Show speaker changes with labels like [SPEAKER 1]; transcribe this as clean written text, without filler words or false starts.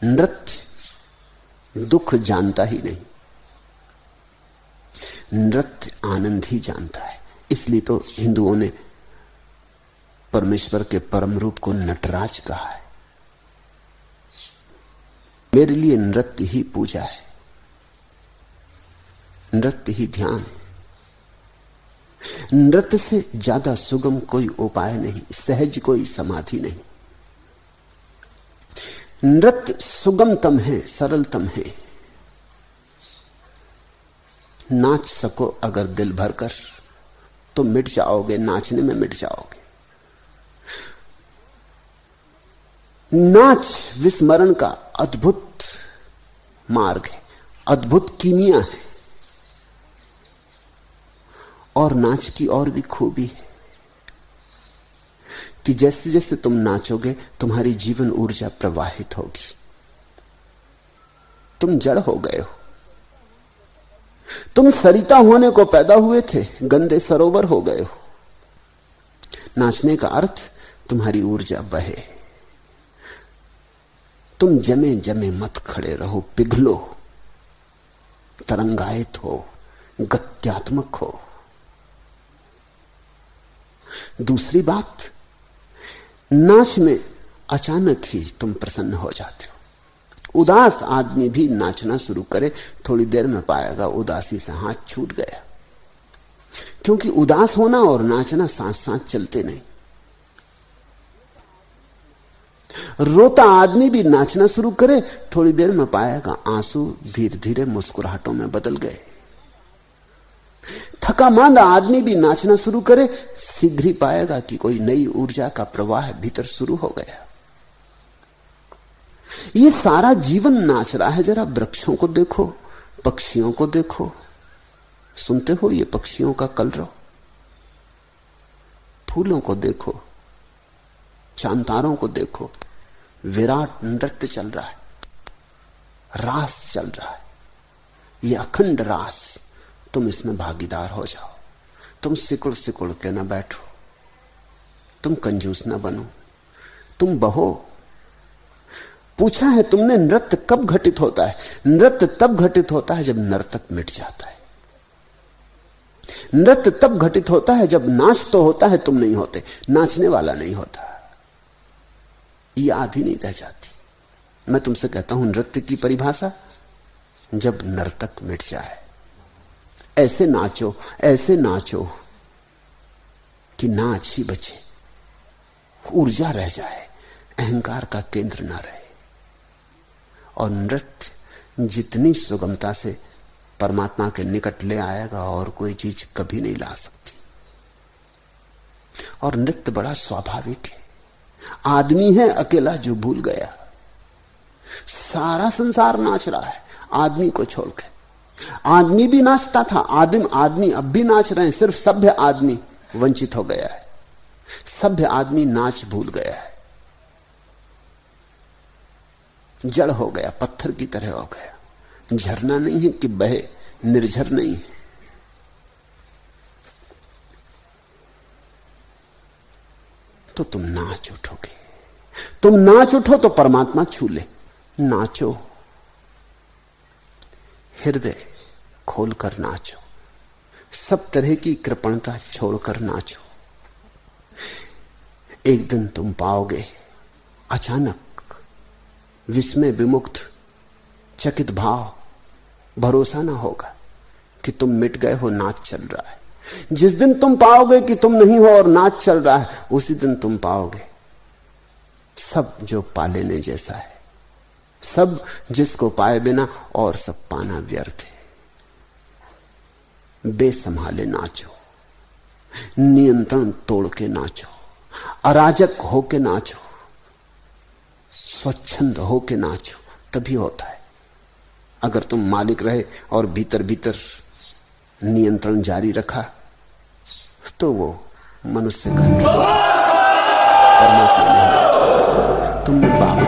[SPEAKER 1] नृत्य दुख जानता ही नहीं, नृत्य आनंद ही जानता है। इसलिए तो हिंदुओं ने परमेश्वर के परम रूप को नटराज कहा है। मेरे लिए नृत्य ही पूजा है, नृत्य ही ध्यान है। नृत्य से ज्यादा सुगम कोई उपाय नहीं, सहज कोई समाधि नहीं। नृत्य सुगमतम है, सरलतम है। नाच सको अगर दिल भरकर तो मिट जाओगे, नाचने में मिट जाओगे। नाच विस्मरण का अद्भुत मार्ग है, अद्भुत कीमिया है। और नाच की और भी खूबी है कि जैसे जैसे तुम नाचोगे तुम्हारी जीवन ऊर्जा प्रवाहित होगी। तुम जड़ हो गए हो, तुम सरिता होने को पैदा हुए थे, गंदे सरोवर हो गए हो। नाचने का अर्थ तुम्हारी ऊर्जा बहे, तुम जमे जमे मत खड़े रहो, पिघलो, तरंगायित हो, गत्यात्मक हो। दूसरी बात, नाच में अचानक ही तुम प्रसन्न हो जाते हो। उदास आदमी भी नाचना शुरू करे, थोड़ी देर में पाएगा उदासी से हाथ छूट गया, क्योंकि उदास होना और नाचना साथ साथ चलते नहीं। रोता आदमी भी नाचना शुरू करे, थोड़ी देर में पाएगा आंसू धीरे धीरे मुस्कुराहटों में बदल गए। थका मांदा आदमी भी नाचना शुरू करे, शीघ्र ही पाएगा कि कोई नई ऊर्जा का प्रवाह भीतर शुरू हो गया। ये सारा जीवन नाच रहा है। जरा वृक्षों को देखो, पक्षियों को देखो, सुनते हो ये पक्षियों का कलरव? फूलों को देखो, चांतारों को देखो, विराट नृत्य चल रहा है, रास चल रहा है। ये अखंड रास, तुम इसमें भागीदार हो जाओ। तुम सिकुड़ सिकुड़ के ना बैठो, तुम कंजूस ना बनो, तुम बहो। पूछा है तुमने नृत्य कब घटित होता है? नृत्य तब घटित होता है जब नर्तक मिट जाता है। नृत्य तब घटित होता है जब नाच तो होता है, तुम नहीं होते, नाचने वाला नहीं होता, ये आधी नहीं रह जाती। मैं तुमसे कहता हूं नृत्य की परिभाषा, जब नर्तक मिट जाए। ऐसे नाचो, ऐसे नाचो कि नाच ही बचे, ऊर्जा रह जाए, अहंकार का केंद्र ना रहे। और नृत्य जितनी सुगमता से परमात्मा के निकट ले आएगा और कोई चीज कभी नहीं ला सकती। और नृत्य बड़ा स्वाभाविक है। आदमी है अकेला जो भूल गया, सारा संसार नाच रहा है आदमी को छोड़कर। आदमी भी नाचता था, आदमी अब भी नाच रहे हैं, सिर्फ सभ्य आदमी वंचित हो गया है। सभ्य आदमी नाच भूल गया है, जड़ हो गया, पत्थर की तरह हो गया। झरना नहीं है कि बहे, निर्झर नहीं है। तो तुम नाच उठोगे, तुम नाच उठो तो परमात्मा छू ले। नाचो, हृदय खोलकर नाचो, सब तरह की कृपणता छोड़कर नाचो। एक दिन तुम पाओगे अचानक विस्मय विमुक्त चकित भाव, भरोसा ना होगा कि तुम मिट गए हो, नाच चल रहा है। जिस दिन तुम पाओगे कि तुम नहीं हो और नाच चल रहा है, उसी दिन तुम पाओगे सब जो पा लेने जैसा है, सब जिसको पाए बिना और सब पाना व्यर्थ है। बेसंभाले नाचो, नियंत्रण तोड़ के नाचो, अराजक होके नाचो, स्वच्छंद होके नाचो, तभी होता है। अगर तुम मालिक रहे और भीतर भीतर नियंत्रण जारी रखा तो वो मनुष्य का परमात्मा नहीं। तुमने बाबा